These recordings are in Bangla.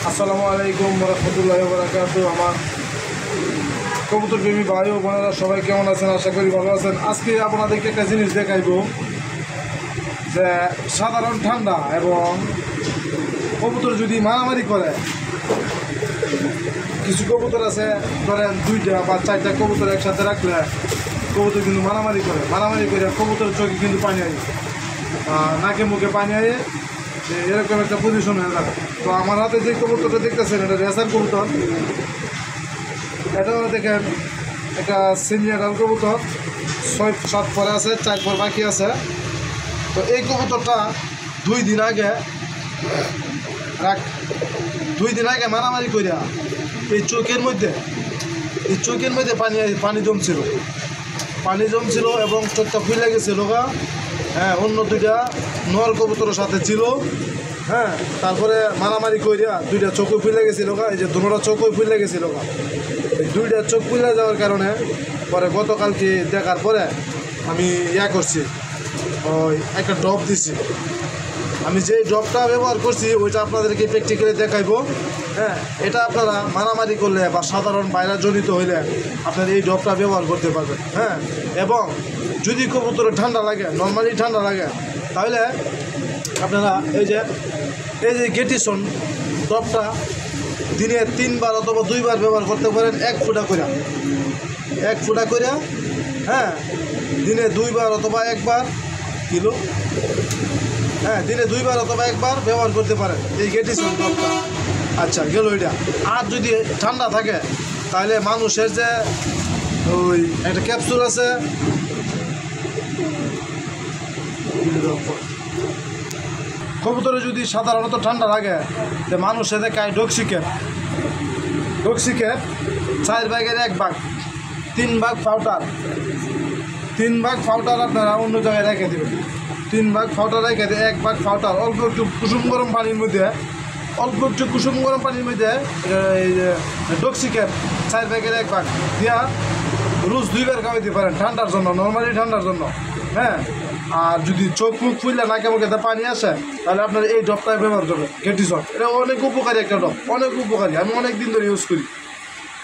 আসসালামু আলাইকুম রহমতুল্লাহি ওয়া বারাকাতুহু। আমার কবুতর প্রেমী ভাই ও বোনেরা সবাই কেমন আছেন? আশা করি ভালো আছেন। আজকে আপনাদেরকে একটা জিনিস দেখাইব যে সাধারণ ঠান্ডা এবং কবুতর যদি মারামারি করে, কিছু কবুতর আছে ধরেন 2টা বা 4টা কবুতর একসাথে রাখলে কবুতর কিন্তু মারামারি করে কবুতরের চোখে কিন্তু পানি আয়, নাকে মুখে পানি আয়, এরকম একটা পজিশন হয়ে যাবে। তো আমার হাতে যে কবুতরটা দেখতেছেন এটা রেসার কবুতর। এটাও দেখেন একটা সিনিয়র কবুতর, 6-7 পরে আছে, 4 পর বাকি আছে। তো এই কবুতরটা 2 দিন আগে মারামারি করিয়া এই চোখের মধ্যে পানি জমছিল এবং চোখটা ফুলে গেছিল গা। হ্যাঁ, অন্য 2টা নর কবুতরের সাথে ছিল। হ্যাঁ, তারপরে মারামারি করিয়া 2টা চোখও ফুলে গেছিল গা। এই যে দুটোটা চোখও ফুলে গেছিল গা। এই 2টা চোখ ফুলে যাওয়ার কারণে পরে গতকালকে দেখার পরে আমি করছি, ওই একটা ড্রপ দিছি। আমি যে ড্রপটা ব্যবহার করছি ওইটা আপনাদেরকে প্র্যাকটিক্যালি দেখাইবো। হ্যাঁ, এটা আপনারা মারামারি করলে বা সাধারণ ভাইরাস জনিত হইলে আপনারা এই ড্রপটা ব্যবহার করতে পারবেন। হ্যাঁ, এবং যদি কবুতরের ঠান্ডা লাগে, নর্মালি ঠান্ডা লাগে, তাহলে আপনারা এই যে গেটিসন ড্রপটা দিনে 3 বার অথবা 2 বার ব্যবহার করতে পারেন, 1 ফুটা করে। হ্যাঁ, দিনে 2 বার অথবা 1 বার কিলো। হ্যাঁ, দিনে 2 বার অথবা 1 বার ব্যবহার করতে পারেন এই গেটিসন ড্রপটা। আচ্ছা, গেল এটা। আর যদি ঠান্ডা থাকে তাহলে মানুষের যে ওই একটা ক্যাপসুল আছে, কবুতরে যদি সাধারণত ঠান্ডা লাগে তো মানুষে দেখায় ডক্সিক্যাপ 4 ভাগের 1 ভাগ, 3 ভাগ পাউডার আপনারা অন্য জায়গায় রেখে দেবেন। 3 ভাগ পাউডার রেখে দিয়ে 1 ভাগ পাউডার অল্প একটু কুসুম গরম পানির মধ্যে এই যে ডক্সিক্যাপ 4 ভাগের 1 ভাগ দিয়া রোজ 2 বার খাওয়াইতে পারেন ঠান্ডার জন্য, নর্মালি ঠান্ডার জন্য। হ্যাঁ, আর যদি চোখ মুখ ফুললে নাকে মুখে পানি আসে তাহলে আপনার এই ড্রপটা ব্যবহার করবেন, গেটিসন। এটা অনেক উপকারী একটা ড্রপ, অনেক উপকারী। আমি অনেক দিন ধরে ইউজ করি।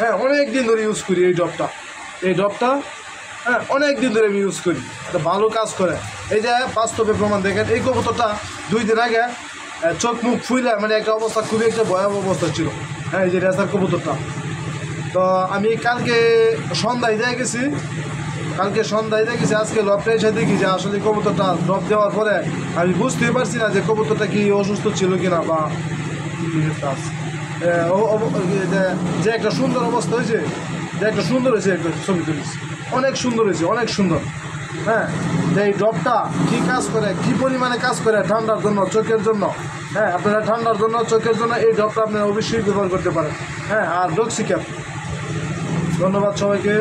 হ্যাঁ, অনেক দিন ধরে ইউজ করি এই ড্রপটা। হ্যাঁ, অনেক দিন ধরে আমি ইউজ করি, এটা ভালো কাজ করে। এই যে বাস্তবে প্রমাণ দেখেন, এই কবুতরটা 2 দিন আগে চোখ মুখ ফুইলে মানে একটা অবস্থা, খুবই একটা ভয়াবহ অবস্থা ছিল। হ্যাঁ, এই যে রেসার কবুতরটা। তো আমি কালকে সন্ধ্যায় দিয়ে গেছি, আজকে লবটা এসে দেখি যে আসলে কবুতরটা ড্রপ দেওয়ার পরে আমি বুঝতেই পারছি না যে কবুতরটা কি অসুস্থ ছিল কিনা বা যে একটা সুন্দর অবস্থা হয়েছে, একটা ছবি তুলেছি, অনেক সুন্দর। হ্যাঁ, যে এই ড্রপটা কী কাজ করে, কী পরিমাণে কাজ করে ঠান্ডার জন্য, চোখের জন্য। হ্যাঁ, আপনারা ঠান্ডার জন্য, চোখের জন্য এই ড্রপটা আপনারা অবশ্যই ব্যবহার করতে পারেন। হ্যাঁ, আর ডক্সিক্যাপ। ধন্যবাদ সবাইকে।